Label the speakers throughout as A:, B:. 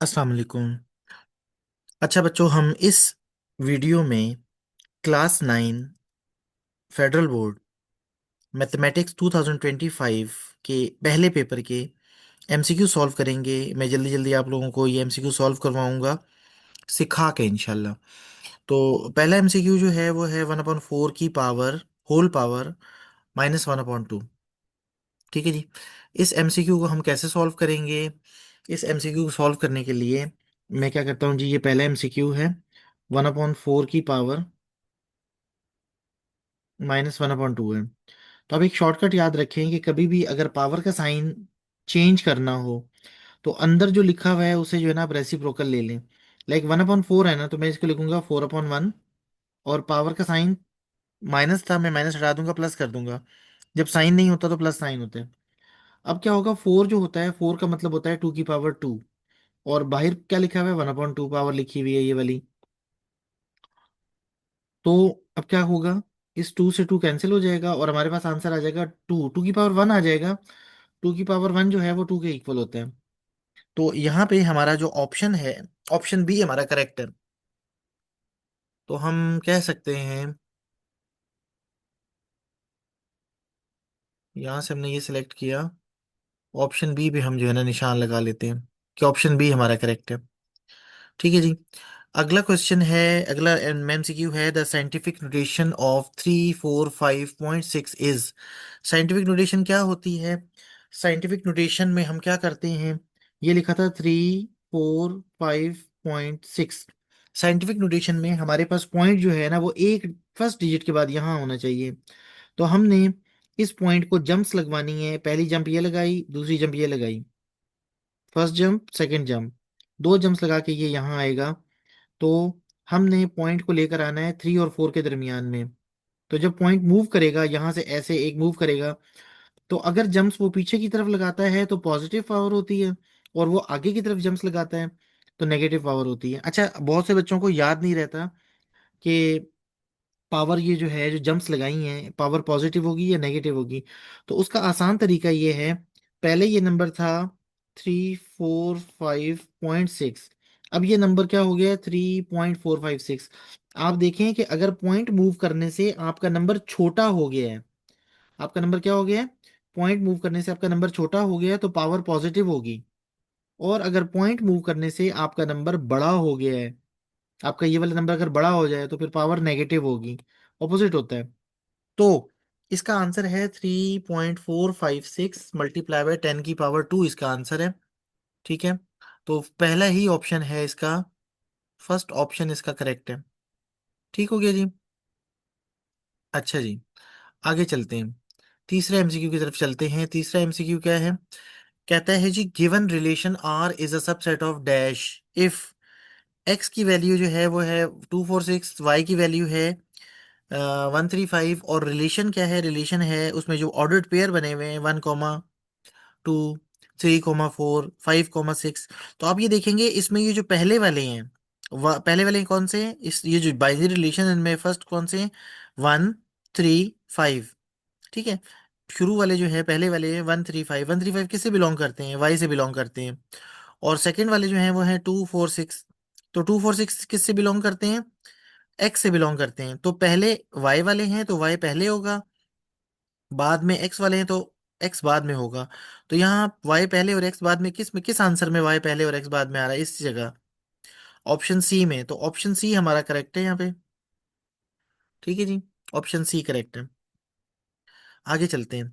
A: अस्सलाम वालेकुम। अच्छा बच्चों, हम इस वीडियो में क्लास 9 फेडरल बोर्ड मैथमेटिक्स 2025 के पहले पेपर के एमसीक्यू सॉल्व करेंगे। मैं जल्दी जल्दी आप लोगों को ये एमसीक्यू सॉल्व करवाऊंगा सिखा के इंशाल्लाह। तो पहला एमसीक्यू जो है वो है 1/4 की पावर होल पावर -1/2। ठीक है जी। इस एमसीक्यू को हम कैसे सॉल्व करेंगे? इस एमसीक्यू को सॉल्व करने के लिए मैं क्या करता हूँ जी, ये पहला एमसीक्यू है 1/4 की पावर -1/2 है। तो अब एक शॉर्टकट याद रखें कि कभी भी अगर पावर का साइन चेंज करना हो तो अंदर जो लिखा हुआ है उसे जो है ना आप रेसिप्रोकल ले लें। लाइक 1/4 है ना, तो मैं इसको लिखूंगा 4/1। और पावर का साइन माइनस था, मैं माइनस हटा दूंगा, प्लस कर दूंगा। जब साइन नहीं होता तो प्लस साइन होता है। अब क्या होगा, 4 जो होता है, 4 का मतलब होता है 2 की पावर 2। और बाहर क्या लिखा हुआ है, 1/2 पावर लिखी हुई है ये वाली। तो अब क्या होगा, इस 2 से 2 कैंसिल हो जाएगा और हमारे पास आंसर आ जाएगा 2 2 की पावर 1 आ जाएगा। 2 की पावर 1 जो है वो 2 के इक्वल होता है। तो यहाँ पे हमारा जो ऑप्शन है, ऑप्शन बी हमारा करेक्ट है। तो हम कह सकते हैं, यहाँ से हमने ये सिलेक्ट किया, ऑप्शन बी पे हम जो है ना निशान लगा लेते हैं कि ऑप्शन बी हमारा करेक्ट है। ठीक है जी। अगला क्वेश्चन है, अगला एमसीक्यू है, the scientific notation of 345.6 is. Scientific notation क्या होती है? साइंटिफिक नोटेशन में हम क्या करते हैं, ये लिखा था 345.6। साइंटिफिक नोटेशन में हमारे पास पॉइंट जो है ना वो एक फर्स्ट डिजिट के बाद यहाँ होना चाहिए। तो हमने इस पॉइंट को जंप्स लगवानी है। पहली जंप ये लगाई, दूसरी जंप ये लगाई, फर्स्ट जंप सेकंड जंप, दो जंप्स लगा के ये यहाँ आएगा। तो हमने पॉइंट को लेकर आना है 3 और 4 के दरमियान में। तो जब पॉइंट मूव करेगा यहाँ से, ऐसे एक मूव करेगा, तो अगर जंप्स वो पीछे की तरफ लगाता है तो पॉजिटिव पावर होती है, और वो आगे की तरफ जंप्स लगाता है तो नेगेटिव पावर होती है। अच्छा, बहुत से बच्चों को याद नहीं रहता कि पावर ये जो है, जो जंप्स लगाई हैं, पावर पॉजिटिव होगी या नेगेटिव होगी। तो उसका आसान तरीका ये है, पहले ये नंबर था 345.6, अब ये नंबर क्या हो गया, 3.456। आप देखें कि अगर पॉइंट मूव करने से आपका नंबर छोटा हो गया है, आपका नंबर क्या हो गया है, पॉइंट मूव करने से आपका नंबर छोटा हो गया है तो पावर पॉजिटिव होगी। और अगर पॉइंट मूव करने से आपका नंबर बड़ा हो गया है, आपका ये वाला नंबर अगर बड़ा हो जाए तो फिर पावर नेगेटिव होगी। ऑपोजिट होता है। तो इसका आंसर है 3.456 मल्टीप्लाई बाय 10 की पावर 2, इसका आंसर है। ठीक है। तो पहला ही ऑप्शन है इसका, फर्स्ट ऑप्शन इसका करेक्ट है। ठीक हो गया जी। अच्छा जी, आगे चलते हैं, तीसरे एमसीक्यू की तरफ चलते हैं। तीसरा एमसीक्यू क्या है? कहता है जी, given relation R is a subset of dash if X की वैल्यू जो है वो है 246, वाई की वैल्यू है 135, और रिलेशन क्या है, रिलेशन है उसमें जो ऑर्डर्ड पेयर बने हुए हैं 1,2, 3,4, 5,6। तो आप ये देखेंगे इसमें ये जो पहले वाले हैं, पहले वाले कौन से हैं, इस ये जो बाइनरी रिलेशन इनमें फर्स्ट कौन से हैं, 1, 3, 5। ठीक है। शुरू वाले जो है, पहले वाले 1, 3, 5, 1, 3, 5 किससे बिलोंग करते हैं, वाई से बिलोंग करते हैं। और सेकंड वाले जो हैं वो हैं 2, 4, 6। तो 2, 4, 6 किससे बिलोंग करते हैं, एक्स से बिलोंग करते हैं। तो पहले वाई वाले हैं तो वाई पहले होगा, बाद में एक्स वाले हैं तो एक्स बाद में होगा। तो यहाँ वाई पहले और एक्स बाद में, किस आंसर में वाई पहले और एक्स बाद में आ रहा है, इस जगह ऑप्शन सी में। तो ऑप्शन सी हमारा करेक्ट है यहाँ पे। ठीक है जी, ऑप्शन सी करेक्ट है। आगे चलते हैं।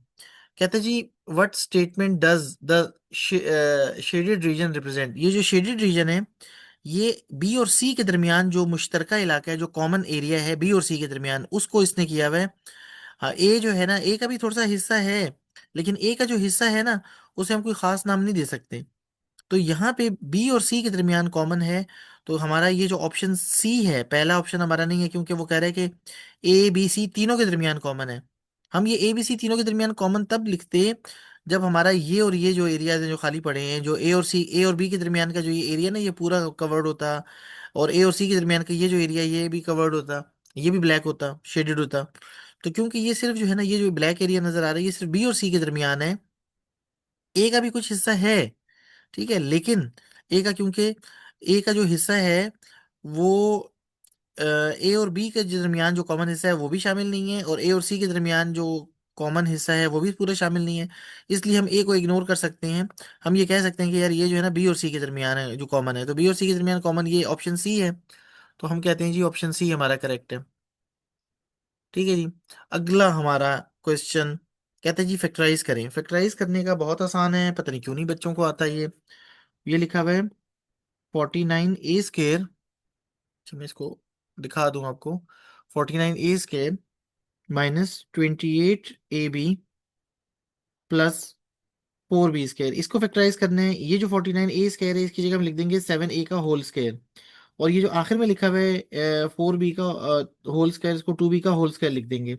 A: कहते हैं जी, what statement does the shaded region represent. ये जो शेडेड रीजन है, ये बी और सी के दरमियान जो मुश्तरका इलाका है, जो कॉमन एरिया है बी और सी के दरमियान, उसको इसने किया हुआ है। हाँ, ए जो है ना, ए का भी थोड़ा सा हिस्सा है, लेकिन ए का जो हिस्सा है ना, उसे हम कोई खास नाम नहीं दे सकते। तो यहाँ पे बी और सी के दरमियान कॉमन है। तो हमारा ये जो ऑप्शन सी है, पहला ऑप्शन हमारा नहीं है, क्योंकि वो कह रहा है कि ए बी सी तीनों के दरमियान कॉमन है। हम ये ए बी सी तीनों के दरमियान कॉमन तब लिखते जब हमारा ये और ये जो एरियाज हैं जो खाली पड़े हैं, जो ए और बी के दरमियान का जो ये एरिया ना, ये पूरा कवर्ड होता, और ए और सी के दरमियान का ये जो एरिया ये भी कवर्ड होता, ये भी ब्लैक होता, शेडेड होता। तो क्योंकि ये सिर्फ जो है ना, ये जो ब्लैक एरिया नजर आ रहा है, ये सिर्फ बी और सी के दरमियान है, ए का भी कुछ हिस्सा है। ठीक है, लेकिन ए का, क्योंकि ए का जो हिस्सा है वो ए और बी के दरमियान जो कॉमन हिस्सा है वो भी शामिल नहीं है, और ए और सी के दरमियान जो कॉमन हिस्सा है वो भी पूरा शामिल नहीं है। इसलिए हम ए को इग्नोर कर सकते हैं। हम ये कह सकते हैं कि यार ये जो है ना बी और सी के दरमियान है जो कॉमन है, तो बी और सी के दरमियान कॉमन ये ऑप्शन सी है। तो हम कहते हैं जी ऑप्शन सी हमारा करेक्ट है। ठीक है जी। अगला हमारा क्वेश्चन कहते हैं जी फैक्टराइज करें। फैक्टराइज करने का बहुत आसान है, पता नहीं क्यों नहीं बच्चों को आता ये लिखा हुआ है 49a स्क्वेयर। मैं इसको दिखा दूं आपको। 49a square -28ab +4b square, इसको फैक्टराइज करना है। ये जो 49a स्क्वेयर है इसकी जगह हम लिख देंगे 7a का होल स्क्वेयर। और ये जो आखिर में लिखा हुआ है 4b का होल स्क्वायर, इसको 2b का होल स्क्वायर लिख देंगे।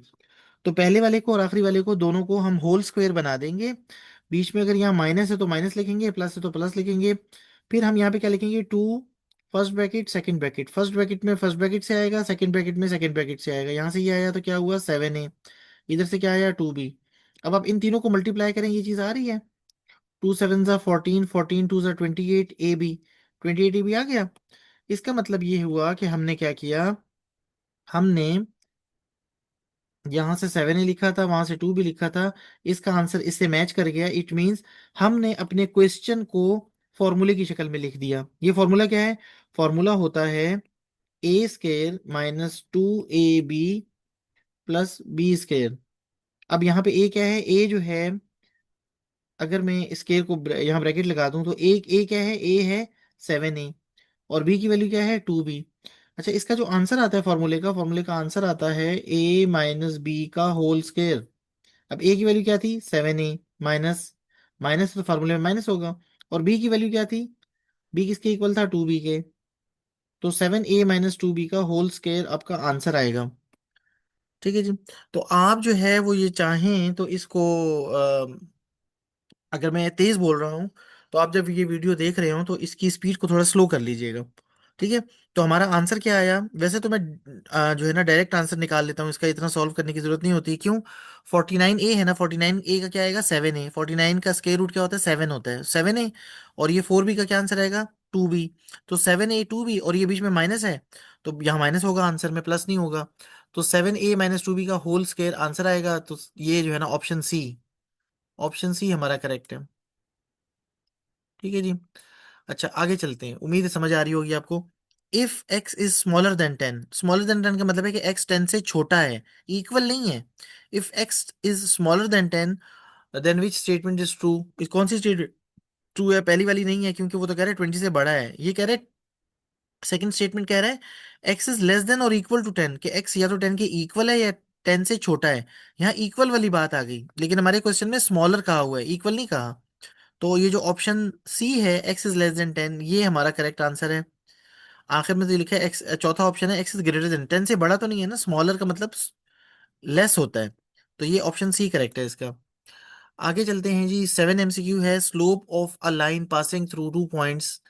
A: तो पहले वाले को और आखिरी वाले को दोनों को हम होल स्क्वायर बना देंगे। बीच में अगर यहाँ माइनस है तो माइनस लिखेंगे, प्लस है तो प्लस लिखेंगे। फिर हम यहाँ पे क्या लिखेंगे, two first bracket second bracket, first bracket में फर्स्ट ब्रैकेट से आएगा, सेकंड ब्रैकेट में सेकंड ब्रैकेट से आएगा। यहाँ से ये आया तो क्या हुआ 7a, इधर से क्या आया 2b। अब आप इन तीनों को मल्टीप्लाई करें, ये चीज आ रही है। 2 7 ज़ा 14, 14 2 ज़ा 28 ab, 28ab आ गया। इसका मतलब ये हुआ कि हमने क्या किया, हमने यहाँ से 7a लिखा था, वहां से 2b लिखा था, इसका आंसर इससे मैच कर गया। इट मींस हमने अपने क्वेश्चन को फॉर्मूले की शक्ल में लिख दिया। ये फॉर्मूला क्या है, फॉर्मूला होता है a² - 2ab +b²। अब यहाँ पे a क्या है, a जो है, अगर मैं स्केयर को यहाँ ब्रैकेट लगा दूं तो एक ए क्या है, ए है 7a, और बी की वैल्यू क्या है 2b। अच्छा, इसका जो आंसर आता है फॉर्मूले का आंसर आता है a - b का होल स्क्वायर। अब ए की वैल्यू क्या थी 7a, माइनस माइनस तो फॉर्मूले में माइनस होगा। और बी की वैल्यू क्या थी, बी किसके इक्वल था 2b के। तो 7a - 2b का होल स्क्वायर आपका आंसर आएगा। ठीक है जी। तो आप जो है वो ये चाहें तो इसको अगर मैं तेज बोल रहा हूँ तो आप जब ये वीडियो देख रहे हो तो इसकी स्पीड को थोड़ा स्लो कर लीजिएगा। ठीक है। तो हमारा आंसर क्या आया, वैसे तो मैं जो है ना डायरेक्ट आंसर निकाल लेता हूँ, इसका इतना सॉल्व करने की जरूरत नहीं होती। क्यों, 49a है ना, 49a का क्या आएगा 7a, 49 का स्क्वायर रूट क्या होता है 7 होता है, 7a। और ये 4b का क्या आंसर आएगा 2b। तो 7a 2b, और ये बीच में माइनस है तो यहाँ माइनस होगा आंसर में, प्लस नहीं होगा। तो 7a - 2b का होल स्क्वायर आंसर आएगा। तो ये जो है ना ऑप्शन सी हमारा करेक्ट है। ठीक है जी। अच्छा आगे चलते हैं, उम्मीद है समझ आ रही होगी आपको। If x is smaller than 10, smaller than 10 का मतलब है कि एक्स 10 से छोटा है, इक्वल नहीं है। If x is smaller than 10, then which statement is true, कौन सी स्टेटमेंट ट्रू है, पहली वाली नहीं है क्योंकि वो तो कह रहे हैं 20 से बड़ा है। ये कह रहे हैं सेकंड स्टेटमेंट कह रहा है एक्स इज लेस देन और इक्वल टू 10, कि एक्स या तो 10 के इक्वल है या 10 से छोटा है। यहाँ इक्वल वाली बात आ गई, लेकिन हमारे क्वेश्चन में स्मॉलर कहा हुआ है, इक्वल नहीं कहा। तो ये जो ऑप्शन सी है एक्स इज लेस देन 10, ये हमारा करेक्ट आंसर है। आखिर में तो लिखा है एक्स, चौथा ऑप्शन है एक्स इज ग्रेटर देन 10, से बड़ा तो नहीं है ना, स्मॉलर का मतलब लेस होता है। तो ये ऑप्शन सी करेक्ट है इसका। आगे चलते हैं जी। 7 MCQ है, slope of a line passing through 2 points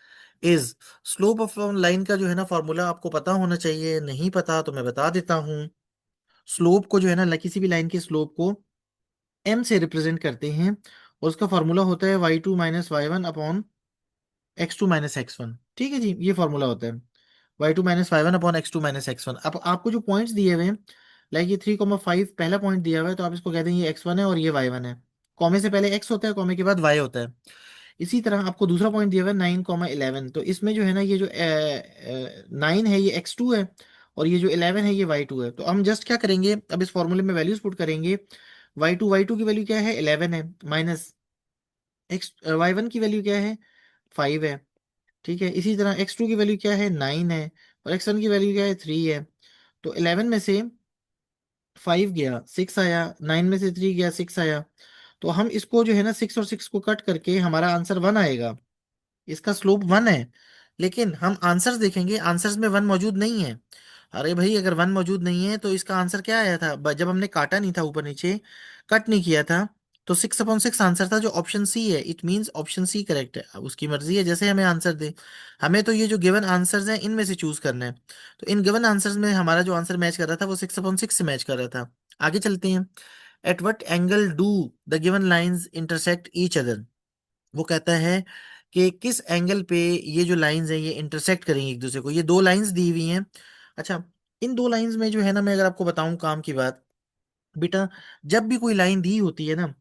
A: is. Slope of line का जो है ना फॉर्मूला आपको पता होना चाहिए, नहीं पता तो मैं बता देता हूँ। स्लोप को जो है ना किसी भी लाइन के स्लोप को m से रिप्रेजेंट करते हैं, और उसका फॉर्मूला होता है y2 - y1 upon x2 - x1। ठीक है जी, ये फॉर्मूला होता है y2 - y1 upon x2 - x1। अब आपको जो पॉइंट्स दिए हुए हैं, लाइक ये 3,5 पहला पॉइंट दिया हुआ है, तो आप इसको कह देंगे ये x1 है और ये y1 है। कॉमे से पहले x होता है, कॉमे के बाद y होता है। इसी तरह आपको दूसरा पॉइंट दिया हुआ है 9,11, तो इसमें जो है ना ये जो 9 है ये x2 है, और ये जो 11 है ये y2 है। तो हम जस्ट क्या करेंगे, अब इस फॉर्मूले में वैल्यूज पुट करेंगे। y2 की वैल्यू क्या है 11 है, माइनस एक्स y1 की वैल्यू क्या है 5 है। ठीक है, इसी तरह x2 की वैल्यू क्या है 9 है, और x1 की वैल्यू क्या है 3 है। तो 11 में से 5 गया 6 आया, 9 में से 3 गया 6 आया। तो हम इसको जो है ना 6 और 6 को कट करके हमारा आंसर 1 आएगा। इसका स्लोप 1 है। लेकिन हम आंसर्स देखेंगे, आंसर्स में 1 मौजूद नहीं है। अरे भाई, अगर 1 मौजूद नहीं है तो इसका आंसर क्या आया था, जब हमने काटा नहीं था ऊपर नीचे, कट नहीं किया था, तो 6/6 आंसर था जो ऑप्शन सी है। It means option C correct है। अब उसकी मर्जी है जैसे हमें आंसर दे। हमें तो ये जो गिवन आंसर्स हैं इनमें से चूज करना है। तो इन गिवन आंसर्स में हमारा जो आंसर मैच कर रहा था वो 6/6 से मैच कर रहा था। आगे चलते हैं। At what angle do the given lines intersect each other. वो कहता है कि किस एंगल पे ये जो लाइंस हैं ये इंटरसेक्ट करेंगी एक दूसरे को। ये दो लाइंस दी हुई हैं। अच्छा, इन दो लाइंस में जो है ना, मैं अगर आपको बताऊं काम की बात, बेटा, जब भी कोई लाइन दी होती है ना,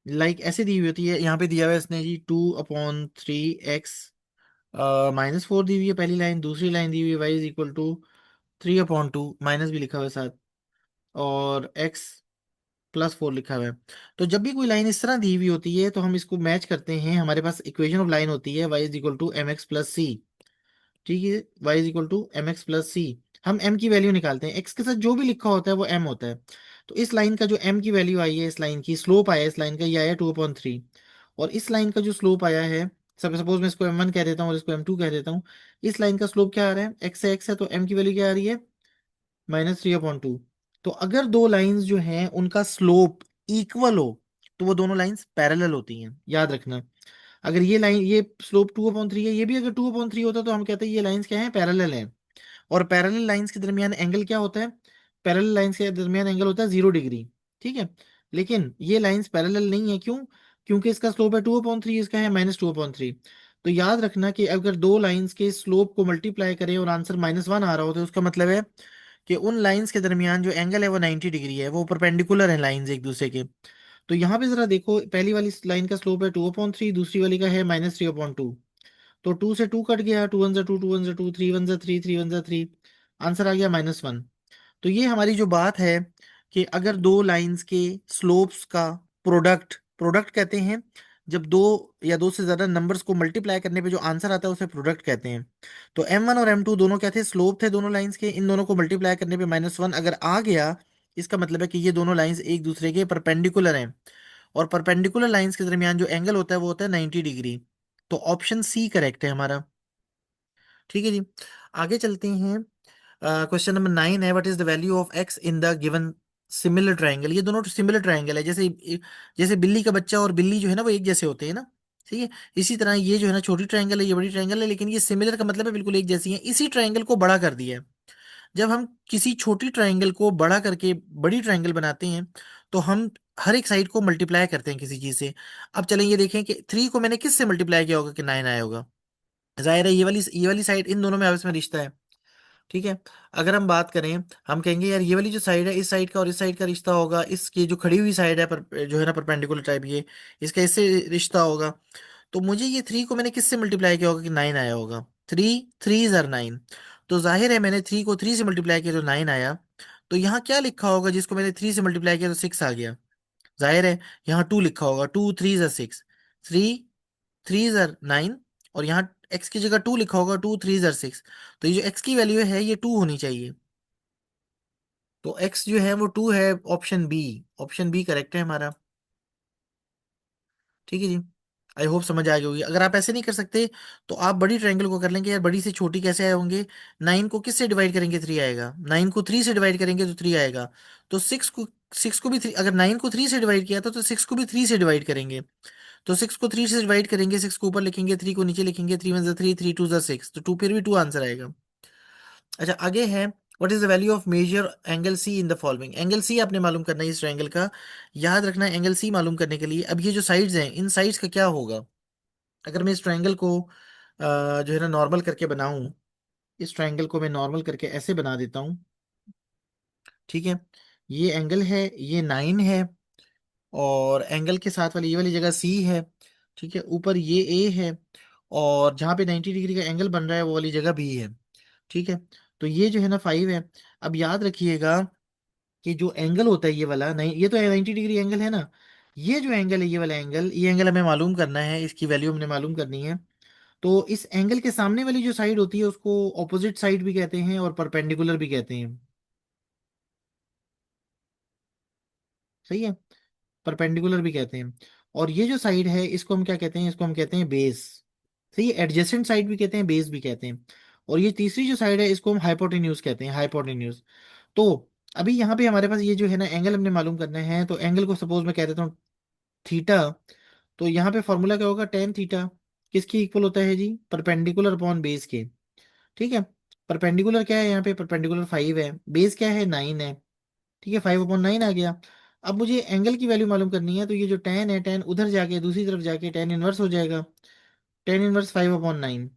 A: लाइक ऐसे दी हुई होती है, यहाँ पे दिया हुआ है इसने जी 2/3x -4 दी हुई है पहली लाइन, दूसरी लाइन दी हुई है y = 3/2, माइनस भी लिखा हुआ है साथ, और x +4 लिखा हुआ है। तो जब भी कोई लाइन इस तरह दी हुई होती है तो हम इसको मैच करते हैं, हमारे पास इक्वेशन ऑफ लाइन होती है y = mx + c। ठीक है, y = mx + c। हम m की वैल्यू निकालते हैं, x के साथ जो भी लिखा होता है वो m होता है। तो इस लाइन का जो m की वैल्यू आई है, इस लाइन की स्लोप आया है, इस लाइन का ये आया 2/3। और इस लाइन का जो स्लोप आया है, सब सपोज मैं इसको m1 कह देता हूँ और इसको m2 कह देता हूँ। इस लाइन का स्लोप क्या आ रहा है, x से x है, तो m की वैल्यू क्या आ रही है, -3/2। तो अगर दो लाइंस जो हैं उनका स्लोप इक्वल हो तो वो दोनों लाइंस पैरेलल होती हैं, याद रखना। अगर ये लाइन, ये स्लोप 2/3 है, ये भी अगर 2/3 होता तो हम कहते हैं ये लाइंस क्या है, पैरेलल है। और पैरेलल लाइंस के दरमियान एंगल क्या होता है, पैरेलल लाइंस के दरमियान एंगल होता है 0 डिग्री। ठीक है, लेकिन ये लाइंस पैरेलल नहीं है, क्यों, क्योंकि इसका स्लोप है 2/3, इसका है -2/3। तो याद रखना कि अगर दो लाइंस के स्लोप को मल्टीप्लाई करें और आंसर -1 आ रहा हो तो उसका मतलब है कि उन लाइंस के दरमियान जो एंगल है वो 90 डिग्री है, वो परपेंडिकुलर है लाइंस एक दूसरे के। तो यहाँ पे जरा देखो, पहली वाली लाइन का स्लोप है 2/3, दूसरी वाली का है -3/2। तो 2 से 2 कट गया, 2 1 2, 2 1 2, 3 1 3, 3 1 3, आंसर आ गया -1। तो ये हमारी जो बात है कि अगर दो लाइंस के स्लोप्स का प्रोडक्ट, प्रोडक्ट कहते हैं जब दो या दो से ज्यादा नंबर्स को मल्टीप्लाई करने पे जो आंसर आता है उसे प्रोडक्ट कहते हैं। तो m1 और m2 दोनों क्या थे, स्लोप थे दोनों लाइंस के, इन दोनों को मल्टीप्लाई करने पे -1 अगर आ गया, इसका मतलब है कि ये दोनों लाइंस एक दूसरे के परपेंडिकुलर हैं। और परपेंडिकुलर लाइंस के दरमियान जो एंगल होता है वो होता है 90 डिग्री। तो ऑप्शन सी करेक्ट है हमारा। ठीक है जी, आगे चलते हैं। क्वेश्चन नंबर 9 है, what is the value of x in the given similar triangle. ये दोनों सिमिलर ट्राइंगल है, जैसे जैसे बिल्ली का बच्चा और बिल्ली जो है ना वो एक जैसे होते हैं ना। ठीक है, इसी तरह ये जो है ना छोटी ट्राइंगल है, ये बड़ी ट्राइंगल है, लेकिन ये सिमिलर का मतलब है बिल्कुल एक जैसी है। इसी ट्राइंगल को बड़ा कर दिया है। जब हम किसी छोटी ट्राइंगल को बड़ा करके बड़ी ट्राइंगल बनाते हैं तो हम हर एक साइड को मल्टीप्लाई करते हैं किसी चीज से। अब चलें ये देखें कि 3 को मैंने किस से मल्टीप्लाई किया होगा कि 9 आया होगा। जाहिर है ये वाली साइड, इन दोनों में आपस में रिश्ता है। ठीक है, अगर हम बात करें, हम कहेंगे यार ये वाली जो साइड है, इस साइड का और इस साइड का रिश्ता होगा, इसकी जो खड़ी हुई साइड है पर जो है ना परपेंडिकुलर टाइप, ये इसका इससे रिश्ता होगा। तो मुझे ये 3 को मैंने किससे मल्टीप्लाई किया होगा कि 9 आया होगा। 3 3 9। तो जाहिर है मैंने 3 को 3 से मल्टीप्लाई किया तो 9 आया। तो यहाँ क्या लिखा होगा जिसको मैंने 3 से मल्टीप्लाई किया तो 6 आ गया। जाहिर है यहाँ 2 लिखा होगा, 2 3 6, 3 3 9। और यहाँ x की जगह 2 लिखा होगा, 2 3 6। तो ये जो x की वैल्यू है ये 2 होनी चाहिए। तो x जो है वो 2 है, option B. Option B correct है हमारा। ठीक है जी, आई होप समझ आ गई होगी। अगर आप ऐसे नहीं कर सकते तो आप बड़ी ट्रायंगल को कर लेंगे, यार बड़ी से छोटी कैसे आए होंगे। 9 को किस से डिवाइड करेंगे, 3 आएगा। 9 को 3 से डिवाइड करेंगे तो 3 आएगा। तो 6 को भी 3, अगर 9 को 3 से डिवाइड किया था तो 6 को भी 3 से डिवाइड करेंगे। तो 6 को 3 से डिवाइड करेंगे, 6 को ऊपर लिखेंगे, 3 को नीचे लिखेंगे, 3 1 3, 3 2 6, तो 2 फिर भी 2 आंसर आएगा। अच्छा, आगे है, what is the value of major angle C in the following. Angle C आपने मालूम करना है इस ट्रायंगल का। याद रखना है एंगल सी मालूम करने के लिए, अब ये जो साइड्स हैं इन साइड्स का क्या होगा। अगर मैं इस ट्रायंगल को जो है ना नॉर्मल करके बनाऊं, इस ट्रायंगल को मैं नॉर्मल करके ऐसे बना देता हूं। ठीक है, ये एंगल है, ये 9 है, और एंगल के साथ वाली ये वाली जगह सी है। ठीक है, ऊपर ये ए है, और जहाँ पे 90 डिग्री का एंगल बन रहा है वो वाली जगह बी है। ठीक है, तो ये जो है ना 5 है। अब याद रखिएगा कि जो एंगल होता है ये वाला, नहीं ये तो 90 डिग्री एंगल है ना, ये जो एंगल है ये वाला एंगल, ये एंगल हमें मालूम करना है, इसकी वैल्यू हमने मालूम करनी है। तो इस एंगल के सामने वाली जो साइड होती है उसको ऑपोजिट साइड भी कहते हैं और परपेंडिकुलर भी कहते हैं। सही है, परपेंडिकुलर भी कहते हैं। और ये जो साइड है इसको हम क्या कहते हैं, इसको हम कहते हैं बेस। सही है, एडजेसेंट साइड भी कहते हैं, बेस भी कहते हैं। और ये तीसरी जो साइड है इसको हम हाइपोटेन्यूज कहते हैं, हाइपोटेन्यूज। तो अभी यहाँ पे हमारे पास ये जो है ना एंगल हमने मालूम करना है, तो एंगल को सपोज मैं कह देता हूँ थीटा। तो यहाँ पे फॉर्मूला क्या होगा, टेन थीटा किसके इक्वल होता है जी, परपेंडिकुलर अपॉन बेस के। ठीक है, परपेंडिकुलर क्या है यहाँ पे, परपेंडिकुलर 5 है, बेस क्या है, 9 है। ठीक है, 5/9 आ गया। अब मुझे एंगल की वैल्यू मालूम करनी है, तो ये जो टेन है, टेन उधर जाके दूसरी तरफ जाके टेन इनवर्स हो जाएगा। tan−1 5/9।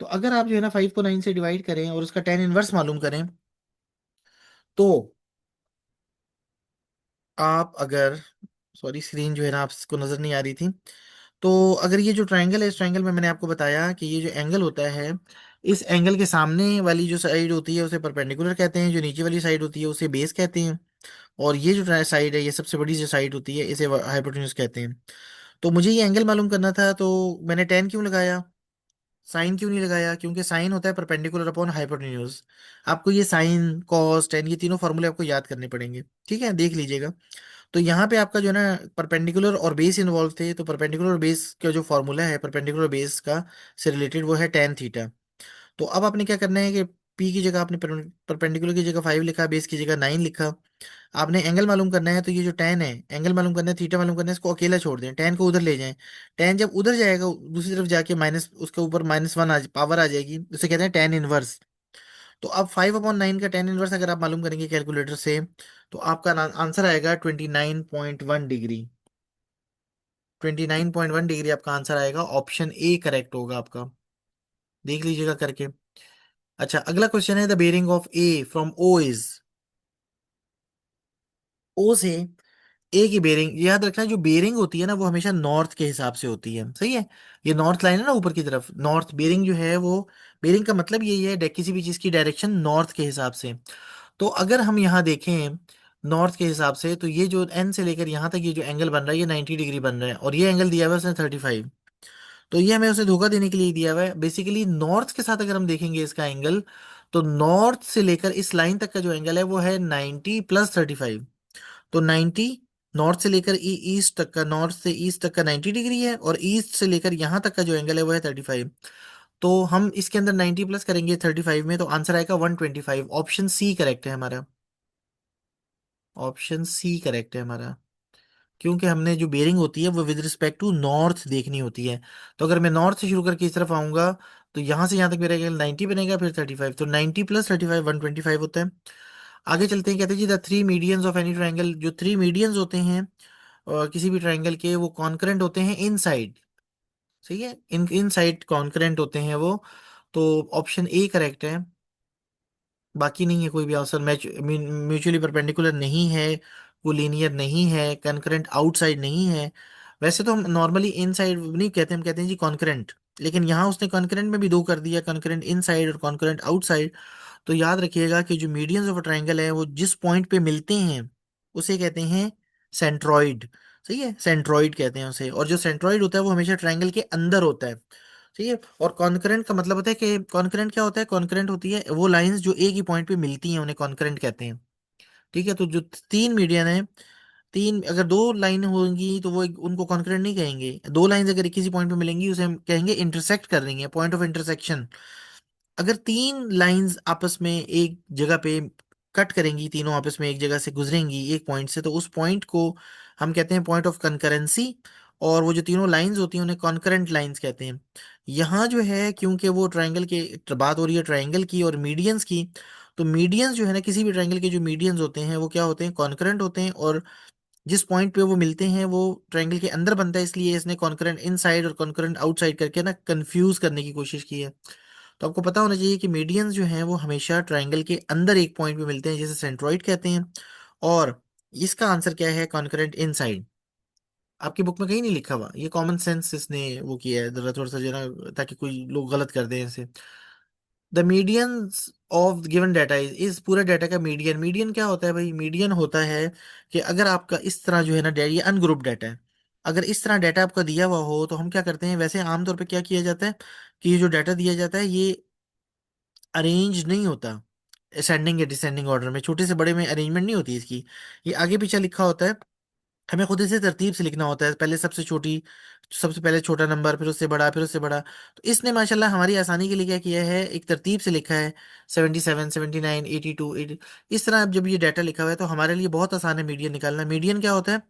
A: तो अगर आप जो है ना 5 को 9 से डिवाइड करें और उसका tan−1 मालूम करें, तो आप अगर, सॉरी स्क्रीन जो है ना आपको नजर नहीं आ रही थी, तो अगर ये जो ट्रायंगल है, इस ट्रायंगल में मैंने आपको बताया कि ये जो एंगल होता है, इस एंगल के सामने वाली जो साइड होती है उसे परपेंडिकुलर कहते हैं, जो नीचे वाली साइड होती है उसे बेस कहते हैं, और ये जो साइड है, ये सबसे बड़ी जो साइड होती है, इसे हाइपोटेन्यूज कहते हैं। तो मुझे ये एंगल मालूम करना था, तो मैंने टेन क्यों लगाया, साइन क्यों नहीं लगाया, क्योंकि साइन होता है परपेंडिकुलर अपॉन हाइपोटेन्यूज। आपको ये साइन कॉस टेन ये तीनों फॉर्मूले आपको याद करने पड़ेंगे, ठीक है, देख लीजिएगा। तो यहाँ पे आपका जो है ना परपेंडिकुलर और बेस इन्वॉल्व थे, तो परपेंडिकुलर और बेस का जो फॉर्मूला है परपेंडिकुलर बेस का से रिलेटेड, वो है टेन थीटा। तो अब आपने क्या करना है कि पी की जगह आपने परपेंडिकुलर की जगह 5 लिखा, बेस की जगह 9 लिखा। आपने एंगल मालूम करना है, तो ये जो टेन है, एंगल मालूम करना है, थीटा मालूम करना है, इसको अकेला छोड़ दें, टेन को उधर ले जाएं। टेन जब उधर जाएगा दूसरी तरफ जाके माइनस, उसके ऊपर -1 पावर आ जाएगी, उसे कहते हैं टेन इनवर्स। तो अब 5/9 का टेन इनवर्स अगर आप मालूम करेंगे कैलकुलेटर से, तो आपका आंसर आएगा 29.1 डिग्री। 29.1 डिग्री आपका आंसर आएगा, ऑप्शन ए करेक्ट होगा आपका। देख लीजिएगा करके। अच्छा, अगला क्वेश्चन है, the bearing of A from O is. O से ए की बेरिंग, याद रखना जो बेरिंग होती है ना वो हमेशा नॉर्थ के हिसाब से होती है, सही है। ये नॉर्थ लाइन है ना ऊपर की तरफ, नॉर्थ बेरिंग जो है वो, बेरिंग का मतलब यही है किसी भी चीज की डायरेक्शन नॉर्थ के हिसाब से। तो अगर हम यहाँ देखें नॉर्थ के हिसाब से, तो ये जो एन से लेकर यहाँ तक ये जो एंगल बन रहा है, ये 90 डिग्री बन रहा है, और ये एंगल दिया हुआ है उसने 35। तो ये हमें उसे धोखा देने के लिए दिया हुआ है, बेसिकली नॉर्थ के साथ अगर हम देखेंगे इसका एंगल, तो नॉर्थ से लेकर इस लाइन तक का जो एंगल है वो है 90 + 35। तो 90, नॉर्थ से लेकर ईस्ट तक का, नॉर्थ से ईस्ट तक का 90 डिग्री है, और ईस्ट से लेकर यहाँ तक का जो एंगल है वो है 35। तो हम इसके अंदर 90 प्लस करेंगे 35 में, तो आंसर आएगा 125। ऑप्शन सी करेक्ट है हमारा। ऑप्शन सी करेक्ट है हमारा, क्योंकि हमने जो बेरिंग होती है वो विद रिस्पेक्ट टू नॉर्थ देखनी होती है। तो अगर मैं नॉर्थ से शुरू करके इस तरफ आऊंगा, तो यहाँ से यहाँ तक मेरा एंगल 90 बनेगा, फिर 35, तो 90 + 35 125 होता है। आगे चलते हैं, कहते हैं जी the three medians of any triangle. जो थ्री मीडियंस होते हैं किसी भी ट्राइंगल के, वो कॉन्करेंट होते हैं इनसाइड, सही है, इनसाइड कॉन्करेंट होते हैं वो। तो ऑप्शन ए करेक्ट है, बाकी नहीं है कोई भी आंसर। मैच म्यूचुअली परपेंडिकुलर नहीं है, वो लीनियर नहीं है, कॉन्करेंट आउटसाइड नहीं है। वैसे तो हम नॉर्मली इनसाइड नहीं कहते, हम कहते हैं जी कॉन्करेंट, लेकिन यहाँ उसने कॉन्करेंट में भी दो कर दिया, कॉन्करेंट इनसाइड और कॉन्करेंट आउटसाइड। तो याद रखिएगा कि जो मीडियंस ऑफ ट्राइंगल है वो जिस पॉइंट पे मिलते हैं उसे कहते हैं सेंट्रॉइड, सही है, सेंट्रॉइड कहते हैं उसे। और जो सेंट्रॉइड होता है वो हमेशा ट्राइंगल के अंदर होता है, सही है। और कॉन्करेंट का मतलब होता है कि कॉन्करेंट क्या होता है, कॉन्करेंट होती है वो लाइंस जो एक ही पॉइंट पे मिलती हैं, उन्हें कॉन्करेंट कहते हैं, ठीक है। तो जो तीन मीडियन है, तीन अगर दो लाइन होंगी तो वो उनको कॉन्करेंट नहीं कहेंगे। दो लाइंस अगर एक किसी पॉइंट पे मिलेंगी उसे हम कहेंगे इंटरसेक्ट कर रही हैं, पॉइंट ऑफ इंटरसेक्शन। अगर तीन लाइंस आपस में एक जगह पे कट करेंगी, तीनों आपस में एक जगह से गुजरेंगी एक पॉइंट से, तो उस पॉइंट को हम कहते हैं पॉइंट ऑफ कंकरेंसी। और वो जो तीनों लाइंस होती हैं उन्हें कॉन्करेंट लाइंस कहते हैं। यहाँ जो है, क्योंकि वो ट्रायंगल के बात हो रही है ट्रायंगल की और मीडियंस की, तो मीडियंस जो है ना, किसी भी ट्रायंगल के जो मीडियंस होते हैं वो क्या होते हैं, कॉन्करेंट होते हैं। और जिस पॉइंट पे वो मिलते हैं वो ट्रायंगल के अंदर बनता है, इसलिए इसने कॉन्करेंट इनसाइड और कॉन्करेंट आउटसाइड करके ना कंफ्यूज करने की कोशिश की है। तो आपको पता होना चाहिए कि मीडियंस जो हैं वो हमेशा ट्रायंगल के अंदर एक पॉइंट पे मिलते हैं, जिसे सेंट्रोइड कहते हैं। और इसका आंसर क्या है, कॉन्करेंट इनसाइड। आपकी बुक में कहीं नहीं लिखा हुआ, ये कॉमन सेंस इसने वो किया है, जरा थोड़ा सा जो है ना, ताकि कोई लोग गलत कर दें इसे। The medians of given data इस पूरे डाटा का मीडियन, मीडियन क्या होता है भाई, मीडियन होता है कि अगर आपका इस तरह जो है ना ये अनग्रुप डाटा है, अगर इस तरह डाटा आपका दिया हुआ हो, तो हम क्या करते हैं, वैसे आमतौर पे क्या किया जाता है कि ये जो डाटा दिया जाता है ये अरेंज नहीं होता असेंडिंग या डिसेंडिंग ऑर्डर में, छोटे से बड़े में अरेंजमेंट नहीं होती इसकी, ये आगे पीछे लिखा होता है। हमें खुद इसे तरतीब से लिखना होता है, पहले सबसे छोटी, सबसे पहले छोटा नंबर, फिर उससे बड़ा, फिर उससे बड़ा। तो इसने माशाल्लाह हमारी आसानी के लिए क्या किया है, एक तरतीब से लिखा है, 77 79 82 80। इस तरह अब जब ये डाटा लिखा हुआ है तो हमारे लिए बहुत आसान है मीडियन निकालना। मीडियन क्या होता है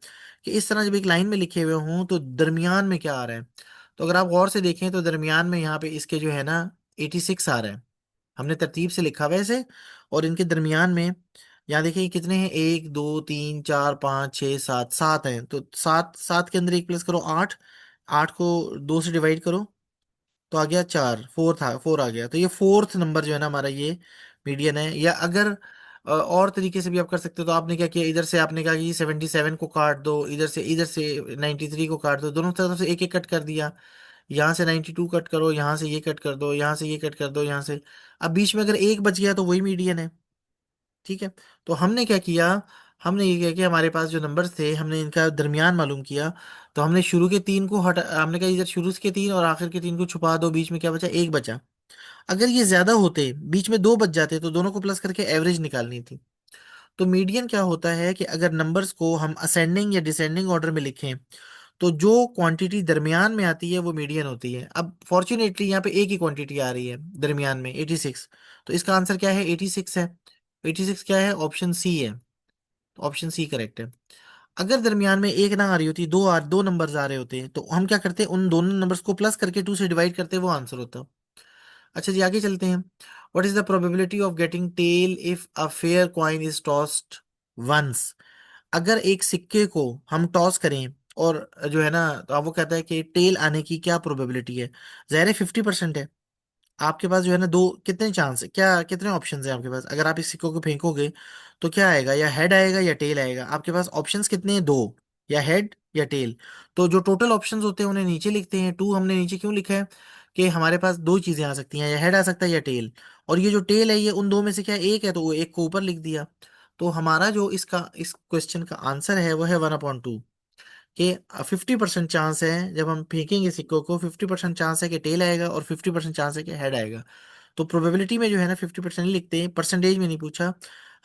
A: कि इस तरह जब एक लाइन में लिखे हुए हों तो दरमियान में क्या आ रहा है। तो अगर आप गौर से देखें तो दरमियान में यहाँ पे इसके जो है ना 86 आ रहा है, हमने तरतीब से लिखा हुआ है इसे। और इनके दरमियान में यहाँ देखिए कितने हैं, 1 2 3 4 5 6 7, सात हैं। तो सात, सात के अंदर एक प्लस करो, आठ, आठ को दो से डिवाइड करो, तो आ गया 4, फोर था, 4 आ गया, तो ये फोर्थ नंबर जो है ना हमारा ये मीडियन है। या अगर और तरीके से भी आप कर सकते हो, तो आपने क्या किया, इधर से आपने कहा कि 77 को काट दो, इधर से 93 को काट दो, दोनों तरफ से एक एक कट कर दिया। यहाँ से 92 कट करो, यहाँ से ये कट कर दो, यहाँ से ये कट कर दो, यहाँ से। अब बीच में अगर एक बच गया तो वही मीडियन है। ठीक है। तो हमने क्या किया, हमने ये किया कि हमारे पास जो नंबर्स थे हमने इनका दरमियान मालूम किया। तो हमने शुरू के 3 को हटा, हमने कहा इधर शुरू के 3 और आखिर के 3 को छुपा दो, बीच में क्या बचा, एक बचा। अगर ये ज्यादा होते, बीच में 2 बच जाते, तो दोनों को प्लस करके एवरेज निकालनी थी। तो मीडियन क्या होता है कि अगर नंबर्स को हम असेंडिंग या डिसेंडिंग ऑर्डर में लिखें, तो जो क्वांटिटी दरमियान में आती है वो मीडियन होती है। अब फॉर्चुनेटली यहाँ पे एक ही क्वांटिटी आ रही है दरमियान में, 86। तो इसका आंसर क्या है, 86 है। 86 क्या है, ऑप्शन सी है। तो ऑप्शन सी करेक्ट है। अगर दरमियान में एक ना आ रही होती, दो नंबर्स आ रहे होते हैं, तो हम क्या करते, उन दोनों नंबर्स को प्लस करके 2 से डिवाइड करते, वो आंसर होता। अच्छा जी, आगे चलते हैं। What is the probability of getting tail if a fair coin is tossed once. अगर एक सिक्के को हम टॉस करें और जो है ना, तो अब वो कहता है कि टेल आने की क्या प्रोबेबिलिटी है। ज़ाहिर है 50% है। आपके पास जो है ना, दो कितने चांस है, क्या कितने ऑप्शंस हैं आपके पास, अगर आप इस सिक्कों को फेंकोगे तो क्या आएगा, या हेड आएगा या टेल आएगा। आपके पास ऑप्शंस कितने हैं, दो, या हेड या टेल। तो जो टोटल ऑप्शंस होते हैं उन्हें नीचे लिखते हैं, 2 हमने नीचे क्यों लिखा है, कि हमारे पास दो चीजें आ सकती हैं, या हेड आ सकता है या टेल। और ये जो टेल है, ये उन दो में से क्या एक है, तो वो एक को ऊपर लिख दिया। तो हमारा जो इसका इस क्वेश्चन का आंसर है वो है 1/2, कि 50% चांस है, जब हम फेंकेंगे सिक्कों को 50% चांस है कि टेल आएगा और 50% चांस है कि हेड आएगा। तो प्रोबेबिलिटी में जो है ना 50% लिखते हैं, परसेंटेज में नहीं पूछा।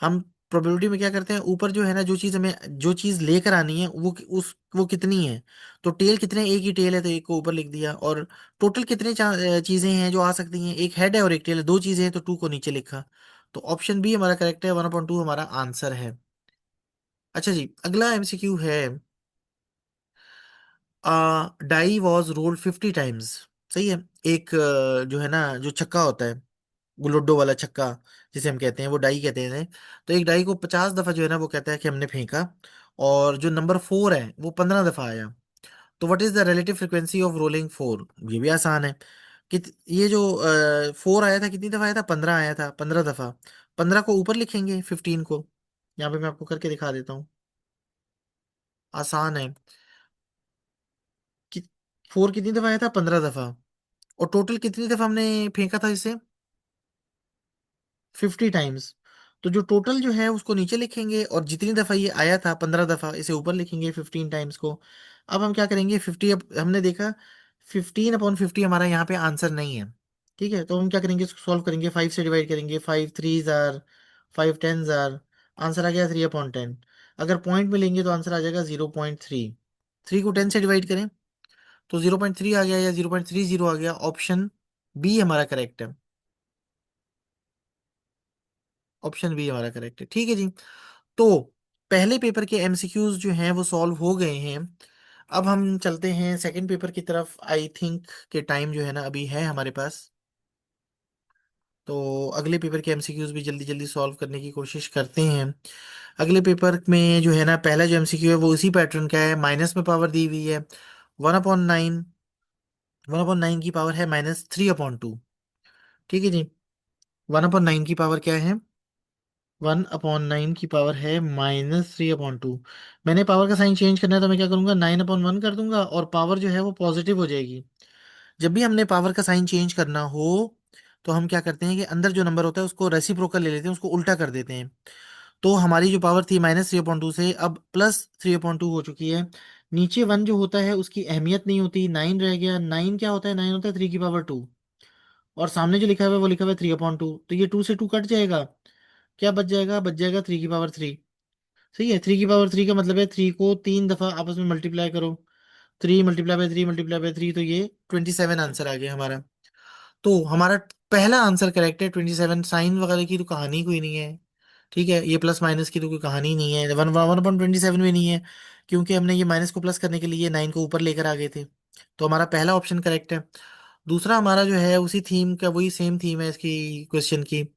A: हम प्रोबेबिलिटी में क्या करते हैं, ऊपर जो है ना, जो चीज़ हमें जो चीज़ लेकर आनी है वो कितनी है। तो टेल कितने, एक ही टेल है तो एक को ऊपर लिख दिया। और टोटल कितने चीज़ें हैं जो आ सकती हैं, एक हेड है और एक टेल है, दो चीज़ें हैं तो 2 को नीचे लिखा। तो ऑप्शन बी हमारा करेक्ट है, 1/2 हमारा आंसर है। अच्छा जी, अगला एमसीक्यू है, डाई वॉज रोल्ड 50 टाइम्स। सही है। एक जो है ना, जो छक्का होता है, लुड्डो वाला छक्का जिसे हम कहते हैं, वो डाई कहते हैं। तो एक डाई को 50 दफा जो है ना, वो कहता है कि हमने फेंका, और जो नंबर 4 है वो 15 दफा आया। तो what is the relative frequency of rolling 4। ये भी आसान है। कि ये जो 4 आया था, कितनी दफा आया था, 15 आया था, 15 दफा। 15 को ऊपर लिखेंगे 15 को। यहाँ पे मैं आपको करके दिखा देता हूँ, आसान है। कि 4 कितनी दफा आया था, 15 दफा। और टोटल कितनी दफा हमने फेंका था इसे, 50 टाइम्स। तो जो टोटल जो है उसको नीचे लिखेंगे, और जितनी दफा ये आया था 15 दफा, इसे ऊपर लिखेंगे 15 टाइम्स को। अब हम क्या करेंगे, 50, अब हमने देखा 15/50 हमारा यहाँ पे आंसर नहीं है। ठीक है, तो हम क्या करेंगे, इसको सॉल्व करेंगे, 5 से डिवाइड करेंगे, 5 3 जार, 5 10 जार। आंसर आ गया 3/10। अगर पॉइंट में लेंगे तो आंसर आ जाएगा 0.3। 3 को 10 से डिवाइड करें तो 0.3 आ गया, या 0.30 आ गया। ऑप्शन बी हमारा करेक्ट है। ऑप्शन बी हमारा करेक्ट है। ठीक है जी। तो पहले पेपर के एमसीक्यूज जो हैं वो सॉल्व हो गए हैं। अब हम चलते हैं सेकंड पेपर की तरफ। आई थिंक के टाइम जो है ना अभी है हमारे पास, तो अगले पेपर के एमसीक्यूज भी जल्दी जल्दी सॉल्व करने की कोशिश करते हैं। अगले पेपर में जो है ना, पहला जो एमसीक्यू है वो इसी पैटर्न का है, माइनस में पावर दी हुई है 1/9। 1/9 की पावर है -3/2। ठीक है जी। 1/9 की पावर क्या है, 1/9 की पावर है -3/2। मैंने पावर का साइन चेंज करना है, तो मैं क्या करूंगा, 9/1 कर दूंगा, और पावर जो है वो पॉजिटिव हो जाएगी। जब भी हमने पावर का साइन चेंज करना हो, तो हम क्या करते हैं कि अंदर जो नंबर होता है उसको रेसिप्रोकल ले लेते हैं, उसको उल्टा कर देते हैं। तो हमारी जो पावर थी -3/2 से अब +3/2 हो चुकी है। नीचे 1 जो होता है उसकी अहमियत नहीं होती, 9 रह गया। 9 क्या होता है, 9 होता है 3 की पावर 2। और सामने जो लिखा हुआ है वो लिखा हुआ है 3/2, तो ये 2 से 2 कट जाएगा। क्या बच जाएगा, बच जाएगा 3 की पावर 3। सही है। 3 की पावर 3 का मतलब है 3 को 3 दफा आपस में मल्टीप्लाई करो। 3 × 3 × 3 तो ये 27 आंसर आ गया हमारा। तो हमारा पहला आंसर करेक्ट है, 27। साइन वगैरह की तो कहानी कोई नहीं है। ठीक है, ये प्लस माइनस की तो कोई कहानी नहीं है, 1/27 में नहीं है, क्योंकि हमने ये माइनस को प्लस करने के लिए 9 को ऊपर लेकर आ गए थे। तो हमारा पहला ऑप्शन करेक्ट है। दूसरा हमारा जो है उसी थीम का, वही सेम थीम है इसकी क्वेश्चन की।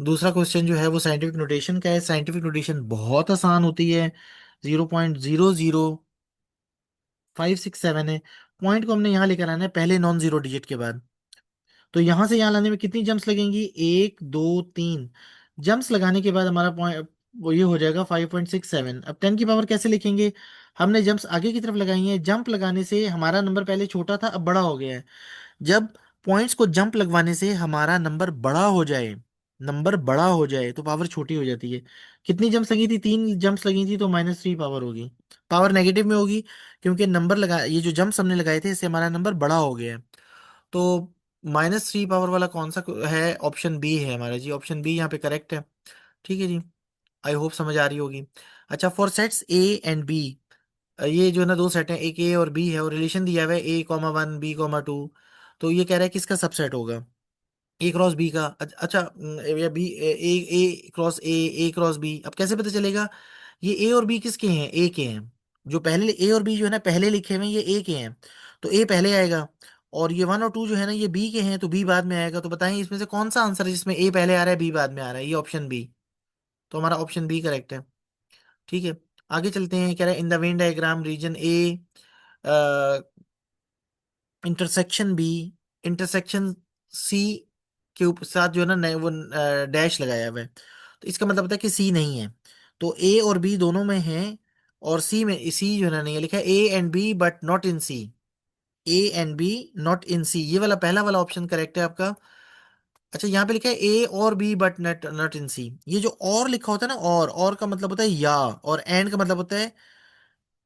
A: दूसरा क्वेश्चन जो है वो साइंटिफिक नोटेशन का है। साइंटिफिक नोटेशन बहुत आसान होती है, 0.00567 है। पॉइंट को हमने यहाँ लेकर आना है पहले नॉन जीरो डिजिट के बाद। तो यहां से यहां लाने में कितनी जंप्स लगेंगी, 1 2 3 जंप्स लगाने के बाद हमारा पॉइंट वो ये हो जाएगा 5.67। अब 10 की पावर कैसे लिखेंगे, हमने जंप्स आगे की तरफ लगाई हैं, जंप लगाने से हमारा नंबर पहले छोटा था अब बड़ा हो गया है। जब पॉइंट्स को जंप लगवाने से हमारा नंबर बड़ा हो जाए, नंबर बड़ा हो जाए तो पावर छोटी हो जाती है। कितनी जंप्स लगी थी, 3 जंप्स लगी थी, तो -3 पावर होगी। पावर नेगेटिव में होगी क्योंकि नंबर लगा, ये जो जंप्स हमने लगाए थे इससे हमारा नंबर बड़ा हो गया है। तो -3 पावर वाला कौन सा है, ऑप्शन बी है हमारा जी, ऑप्शन बी यहाँ पे करेक्ट है। ठीक है जी, आई होप समझ आ रही होगी। अच्छा, for sets A and B, ये जो है ना दो सेट हैं, एक ए और बी है और रिलेशन दिया हुआ है A,1 B,2। तो ये कह रहा है किसका सबसेट होगा, ए क्रॉस बी का। अच्छा, या B, A A cross A cross B. अब कैसे पता चलेगा ये ए और बी किसके हैं, ए के हैं। जो पहले ए और बी जो है ना पहले लिखे हुए हैं ये ए के हैं, तो ए पहले आएगा। और ये 1 और 2 जो है ना ये बी के हैं, तो बी बाद में आएगा। तो बताएं इसमें से कौन सा आंसर है जिसमें ए पहले आ रहा है बी बाद में आ रहा है, ये ऑप्शन बी। तो हमारा ऑप्शन बी करेक्ट है। ठीक है, आगे चलते हैं। कह रहा है in the Venn diagram region A intersection B intersection C के ऊपर साथ जो है ना वो डैश लगाया हुआ है, तो इसका मतलब होता है कि सी नहीं है। तो ए और बी दोनों में है, और सी में, सी जो है ना नहीं है, लिखा है A and B but not in C. A and B not in C, ये वाला पहला वाला ऑप्शन करेक्ट है आपका। अच्छा, यहाँ पे लिखा है ए और B but not not in C. ये जो और लिखा होता है ना, और का मतलब होता है या, और एंड का मतलब होता है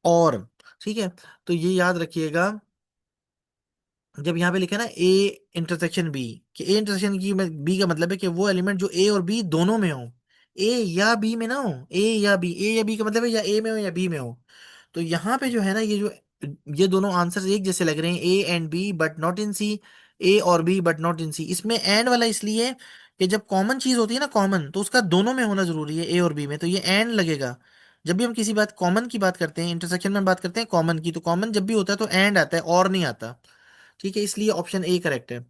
A: और। ठीक है, तो ये याद रखिएगा। जब यहाँ पे लिखा है ना ए इंटरसेक्शन बी, कि ए इंटरसेक्शन की बी का मतलब है कि वो एलिमेंट जो ए और बी दोनों में हो, ए या बी में ना हो, ए या बी का मतलब है या ए में हो या बी में हो। तो यहाँ पे जो है ना ये दोनों आंसर एक जैसे लग रहे हैं, A and B but not in C, A और B but not in C. इसमें एंड वाला इसलिए है कि जब कॉमन चीज होती है ना, कॉमन, तो उसका दोनों में होना जरूरी है, ए और बी में, तो ये एंड लगेगा। जब भी हम किसी बात कॉमन की बात करते हैं, इंटरसेक्शन में बात करते हैं कॉमन की, तो कॉमन जब भी होता है तो एंड आता है और नहीं आता। ठीक है, इसलिए ऑप्शन ए करेक्ट है।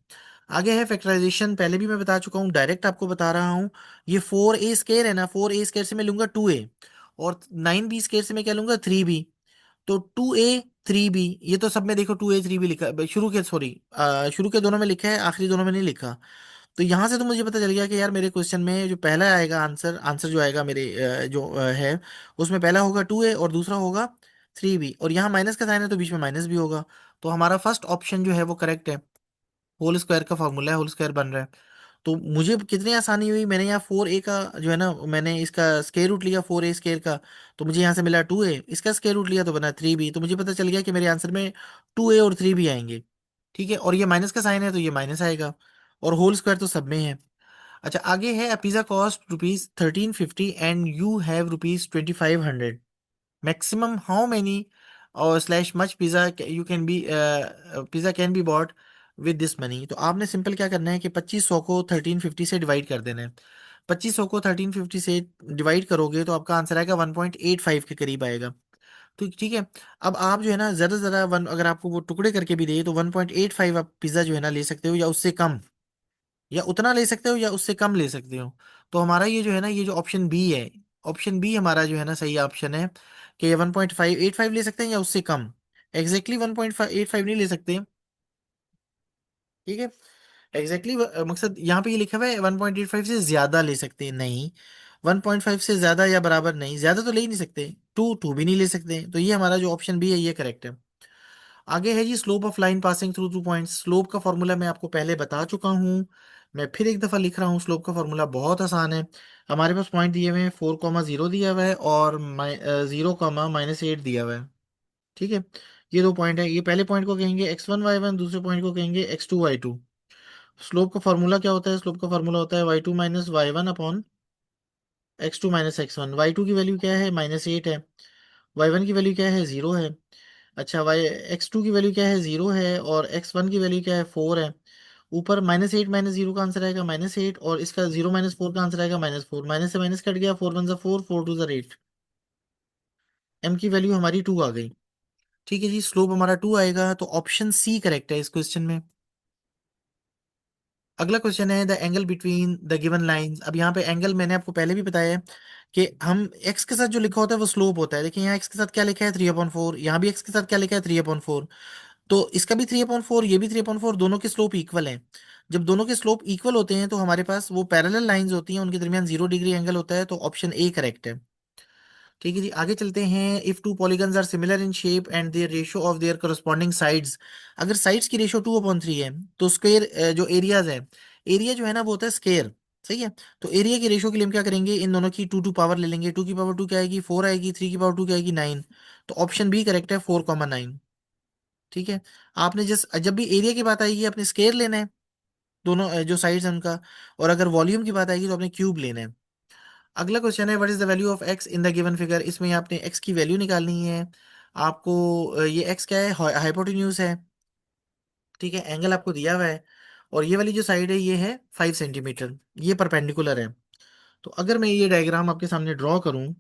A: आगे है फैक्टराइजेशन, पहले भी मैं बता चुका हूँ, डायरेक्ट आपको बता रहा हूँ। ये 4A² है ना, 4A² से मैं लूंगा 2A, और 9B² से मैं क्या लूंगा 3B। तो 2A 3B, ये तो सब में देखो 2A 3B लिखा, शुरू के, सॉरी, शुरू के दोनों में लिखा है, आखिरी दोनों में नहीं लिखा। तो यहाँ से तो मुझे पता चल गया कि यार मेरे क्वेश्चन में जो पहला आएगा आंसर, जो आएगा मेरे है, उसमें पहला होगा 2A और दूसरा होगा 3B, और यहाँ माइनस का साइन है तो बीच में माइनस भी होगा। तो हमारा फर्स्ट ऑप्शन जो है वो करेक्ट है। होल स्क्वायर का फॉर्मूला है, होल स्क्वायर बन रहा है। तो मुझे कितनी आसानी हुई, मैंने यहाँ 4A का जो है ना, मैंने इसका स्क्वायर रूट लिया 4A² का, तो मुझे यहाँ से मिला 2A, इसका स्क्वायर रूट लिया तो बना 3B, तो मुझे पता चल गया कि मेरे आंसर में 2A और 3B आएंगे। ठीक है, और ये माइनस का साइन है तो ये माइनस आएगा, और होल स्क्वायर तो सब में है। अच्छा, आगे है, pizza cost ₹1350 and you have ₹2500, maximum how many or slash much pizza you can be, pizza can be bought with this money. तो आपने सिंपल क्या करना है कि 2500 को 1350 से डिवाइड कर देना है। 2500 को 1350 से डिवाइड करोगे तो आपका आंसर आएगा 1.85 के करीब आएगा। तो ठीक है, अब आप जो है ना ज्यादा से ज्यादा वन, अगर आपको वो टुकड़े करके भी दे तो 1.85 आप पिज्जा जो है ना ले सकते हो, या उससे कम, या उतना ले सकते हो या उससे कम ले सकते हो। तो हमारा ये जो है ना, ये जो ऑप्शन बी है, ऑप्शन बी हमारा जो है ना सही ऑप्शन है, कि 1.585 ले सकते हैं या उससे कम। एग्जैक्टली 1.85 नहीं ले सकते। ठीक है, एग्जैक्टली मकसद यहाँ पे ये लिखा हुआ है 1.85 से ज्यादा ले सकते हैं, नहीं, 1.5 से ज्यादा या बराबर नहीं, ज्यादा तो ले ही नहीं सकते, टू टू भी नहीं ले सकते, तो ये हमारा जो ऑप्शन बी है ये करेक्ट है। आगे है जी, slope of line passing through two points. Slope का फॉर्मूला मैं आपको पहले बता चुका हूँ, मैं फिर एक दफा लिख रहा हूँ। स्लोप का फॉर्मूला बहुत आसान है। हमारे पास पॉइंट दिए हुए हैं, 4,0 दिया हुआ है, और 0,-8 दिया हुआ है। ठीक है, ये दो पॉइंट है, ये पहले पॉइंट को कहेंगे x1 y1, दूसरे पॉइंट को कहेंगे x2 y2। स्लोप का फॉर्मूला क्या होता है, स्लोप का फॉर्मूला होता है y2 - y1 upon x2 - x1। y2 की वैल्यू क्या है, -8 है। y1 की वैल्यू क्या है, 0 है। अच्छा, x2 की वैल्यू क्या है, 0 है, और x1 की वैल्यू क्या है, 4 है। ऊपर -8 -0 का आंसर आएगा -8, और इसका 0 - 4 का आंसर आएगा -4, माइनस से माइनस कट गया, 4 × 1 = 4, 4 × 2 = 8। m की वैल्यू हमारी 2 आ गई। ठीक है जी, स्लोप हमारा 2 आएगा, तो ऑप्शन सी करेक्ट है इस क्वेश्चन में। अगला क्वेश्चन है, the angle between the given lines. अब यहाँ पे एंगल मैंने आपको पहले भी बताया है कि हम एक्स के साथ जो लिखा होता है वो स्लोप होता है। देखिए यहाँ एक्स के साथ क्या लिखा है, 3/4, यहाँ भी एक्स के साथ क्या लिखा है, 3/4। तो इसका भी 3/4, ये भी 3/4, दोनों के स्लोप इक्वल है। जब दोनों के स्लोप इक्वल होते हैं तो हमारे पास वो पैरेलल लाइंस होती हैं, उनके दरमियान 0 डिग्री एंगल होता है, तो ऑप्शन ए करेक्ट है। ठीक है जी, आगे चलते हैं। If two polygons are similar in shape and their ratio of their corresponding sides, अगर साइड्स की रेशियो 2/3 है तो स्क्वायर जो एरियाज है, एरिया जो है ना वो होता है स्क्वायर। सही है। तो एरिया की रेशियो के लिए हम क्या करेंगे, इन दोनों की टू टू पावर ले लेंगे। 2 की पावर 2 क्या आएगी, 4 आएगी। 3 की पावर 2 क्या आएगी, 9। तो ऑप्शन बी करेक्ट है, 4,9। ठीक है। आपने जब भी एरिया की बात आएगी आपने स्क्वायर लेना है, दोनों जो साइड्स हैं उनका। और अगर वॉल्यूम की बात आएगी तो आपने क्यूब लेना है। अगला क्वेश्चन है, what is the value of x in the given figure. इसमें आपने एक्स की वैल्यू निकालनी है आपको। ये एक्स क्या है, हाइपोटेन्यूज है। ठीक है, एंगल आपको दिया हुआ है। और ये वाली जो साइड है ये है 5 सेंटीमीटर, ये परपेंडिकुलर है। तो अगर मैं ये डायग्राम आपके सामने ड्रॉ करूं,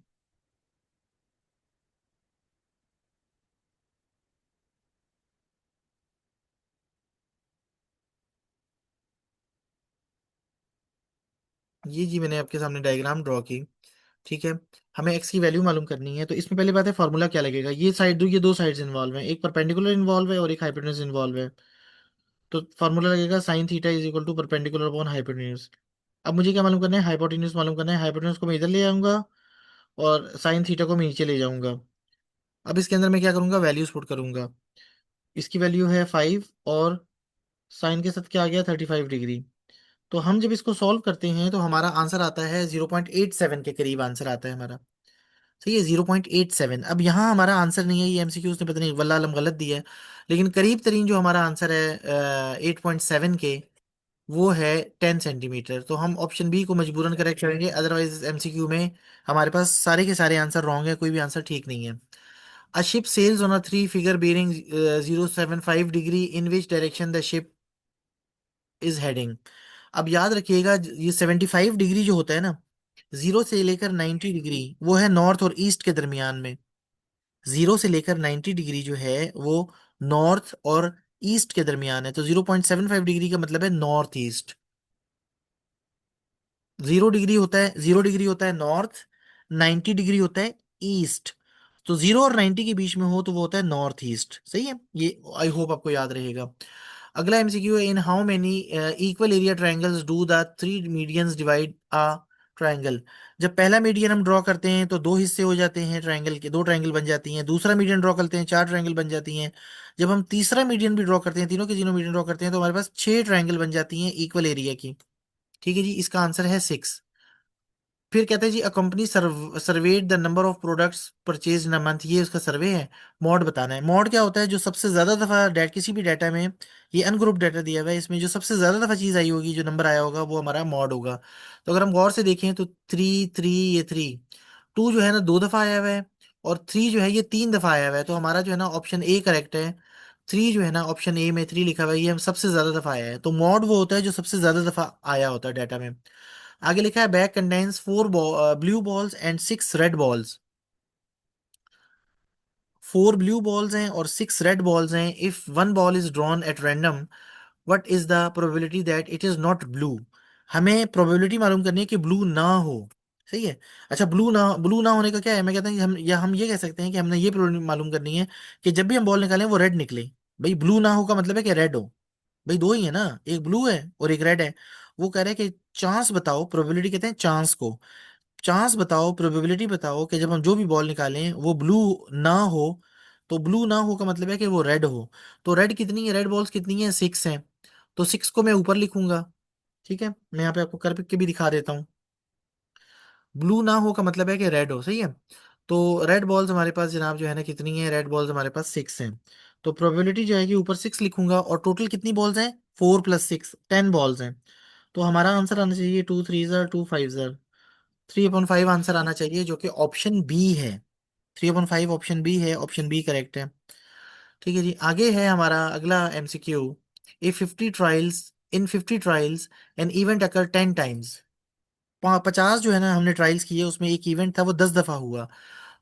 A: ये जी मैंने आपके सामने डायग्राम ड्रॉ की। ठीक है। हमें एक्स की वैल्यू मालूम करनी है, तो इसमें पहले बात है फार्मूला क्या लगेगा। ये दो साइड्स इन्वॉल्व हैं, एक परपेंडिकुलर इन्वॉल्व है और एक हाइपोटेन्यूज इन्वॉल्व है। तो फार्मूला लगेगा sine theta is equal to perpendicular upon hypotenuse. अब मुझे क्या मालूम करना है, हाइपोटेन्यूज मालूम करना है। हाइपोटेन्यूज को मैं इधर ले आऊंगा और साइन थीटा को मैं नीचे ले जाऊंगा। अब इसके अंदर मैं क्या करूंगा, वैल्यूज पुट करूंगा। इसकी वैल्यू है 5 और साइन के साथ क्या आ गया, 35 डिग्री। तो हम जब इसको सॉल्व करते हैं तो हमारा आंसर आता है 0.87 के करीब आंसर आता है हमारा। सही है, 0.87। अब यहाँ हमारा आंसर नहीं है, ये एमसीक्यू उसने पता नहीं वल्ला आलम गलत दिया है। लेकिन करीब तरीन जो हमारा आंसर है 8.7 के, वो है 10 सेंटीमीटर। तो हम ऑप्शन बी को मजबूरन करेक्ट करेंगे, अदरवाइज एमसीक्यू में हमारे पास सारे के सारे आंसर रॉन्ग है, कोई भी आंसर ठीक नहीं है। A ship sails on a three figure bearing 075 डिग्री, in which direction the ship is heading. अब याद रखिएगा, ये 75 डिग्री जो होता है ना, 0 से लेकर 90 डिग्री, वो है नॉर्थ और ईस्ट के दरमियान में। 0 से लेकर 90 डिग्री जो है वो नॉर्थ और ईस्ट के दरमियान है। तो 0.75 डिग्री का मतलब है नॉर्थ ईस्ट। 0 डिग्री होता है नॉर्थ, 90 डिग्री होता है ईस्ट। तो 0 और 90 के बीच में हो तो वो होता है नॉर्थ ईस्ट। सही है, ये आई होप आपको याद रहेगा। अगला एमसीक्यू है, in how many equal area triangles do the three medians divide a triangle. जब पहला मीडियन हम ड्रॉ करते हैं तो दो हिस्से हो जाते हैं ट्रायंगल के, दो ट्रायंगल बन जाती हैं। दूसरा मीडियन ड्रॉ करते हैं, चार ट्रायंगल बन जाती हैं। जब हम तीसरा मीडियन भी ड्रॉ करते हैं, तीनों के तीनों मीडियन ड्रॉ करते हैं, तो हमारे पास छह ट्रायंगल बन जाती हैं इक्वल एरिया की। ठीक है जी, इसका आंसर है 6। फिर कहते हैं जी, a company surveyed the number of products purchase in a month, ये उसका सर्वे है। मॉड बताना है। मॉड क्या होता है, जो सबसे ज्यादा दफा किसी भी डाटा में, ये अनग्रुप डाटा दिया हुआ है, इसमें जो सबसे ज्यादा दफा चीज आई होगी, जो नंबर आया होगा, वो हमारा मॉड होगा। तो अगर हम गौर से देखें तो 3 3, ये 3, 2 जो है ना 2 दफा आया हुआ है, और 3 जो है ये 3 दफा आया हुआ है। तो हमारा जो है ना ऑप्शन ए करेक्ट है। 3 जो है ना, ऑप्शन ए में 3 लिखा हुआ है, ये हम सबसे ज्यादा दफा आया है। तो मॉड वो होता है जो सबसे ज्यादा दफा आया होता है डाटा में। आगे लिखा है, bag contains 4 blue balls and 6 red balls. 4 blue balls हैं और 6 रेड बॉल्स हैं। If one ball is drawn at random, what is the probability that it is not blue. हमें प्रोबेबिलिटी मालूम करनी है कि ब्लू ना हो। सही है। अच्छा, ब्लू ना होने का क्या है, मैं कहता हूँ कि हम ये कह सकते हैं कि हमने ये प्रोबेबिलिटी मालूम करनी है कि जब भी हम बॉल निकालें वो रेड निकले। भाई ब्लू ना हो का मतलब है कि रेड हो। भाई दो ही है ना, एक ब्लू है और एक रेड है। वो कह रहे हैं कि चांस बताओ, प्रोबेबिलिटी कहते हैं चांस को। चांस बताओ, प्रोबेबिलिटी बताओ कि जब हम जो भी बॉल निकालें वो ब्लू ना हो। तो ब्लू ना हो का मतलब है कि वो रेड हो। तो रेड कितनी है, रेड बॉल्स कितनी है, 6 हैं। तो 6 को मैं ऊपर लिखूंगा। ठीक है, मैं यहाँ पे आपको करके भी दिखा देता हूँ। ब्लू ना हो का मतलब है कि रेड हो। सही है। तो रेड बॉल्स हमारे पास जनाब जो है ना कितनी है, रेड बॉल्स हमारे पास 6 हैं। तो प्रोबेबिलिटी जो है कि ऊपर 6 लिखूंगा, और टोटल कितनी बॉल्स हैं, 4 + 6, 10 बॉल्स हैं। तो हमारा आंसर आना चाहिए 2 3 ज़र 2 5 ज़र, 3/5 आंसर आना चाहिए, जो कि ऑप्शन बी है। 3/5 ऑप्शन बी है, ऑप्शन बी करेक्ट है। ठीक है जी, आगे है हमारा अगला MCQ. A 50 trials an event occur 10 times. 50 जो है ना हमने ट्रायल्स किए, उसमें एक इवेंट था वो 10 दफा हुआ।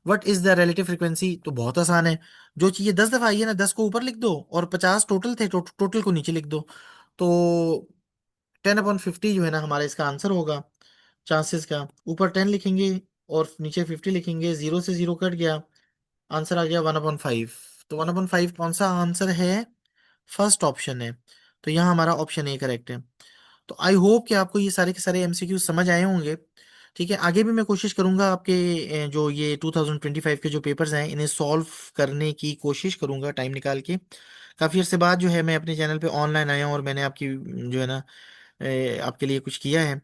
A: What is the relative frequency. तो बहुत आसान है, जो चीजें 10 दफा आई है ना, 10 को ऊपर लिख दो, और 50 टोटल थे, टोटल को नीचे लिख दो। तो 10/50 जो है ना हमारा इसका आंसर होगा। चांसेस का ऊपर 10 लिखेंगे और नीचे 50 लिखेंगे, 0 से 0 कट गया, आंसर आ गया 1/5। तो 1/5 कौन सा आंसर है, फर्स्ट ऑप्शन है। तो यहाँ हमारा ऑप्शन ए करेक्ट है। तो आई होप कि आपको ये सारे के सारे एमसीक्यू समझ आए होंगे। ठीक है, आगे भी मैं कोशिश करूंगा आपके जो ये 2025 के जो पेपर्स हैं इन्हें सॉल्व करने की कोशिश करूंगा टाइम निकाल के। काफी अरसे बाद जो है मैं अपने चैनल पे ऑनलाइन आया हूँ और मैंने आपकी जो है ना आपके लिए कुछ किया है।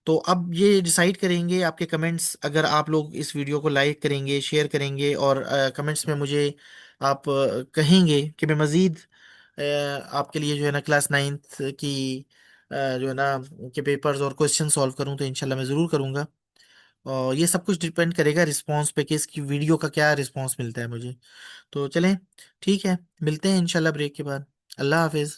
A: तो अब ये डिसाइड करेंगे आपके कमेंट्स, अगर आप लोग इस वीडियो को लाइक करेंगे, शेयर करेंगे और कमेंट्स में मुझे आप कहेंगे कि मैं मज़ीद आपके लिए जो है ना क्लास नाइन्थ की जो है ना के पेपर्स और क्वेश्चन सॉल्व करूं, तो इंशाल्लाह मैं ज़रूर करूंगा। और ये सब कुछ डिपेंड करेगा रिस्पांस पे कि इसकी वीडियो का क्या रिस्पांस मिलता है मुझे। तो चलें, ठीक है, मिलते हैं इंशाल्लाह ब्रेक के बाद। अल्लाह हाफिज़।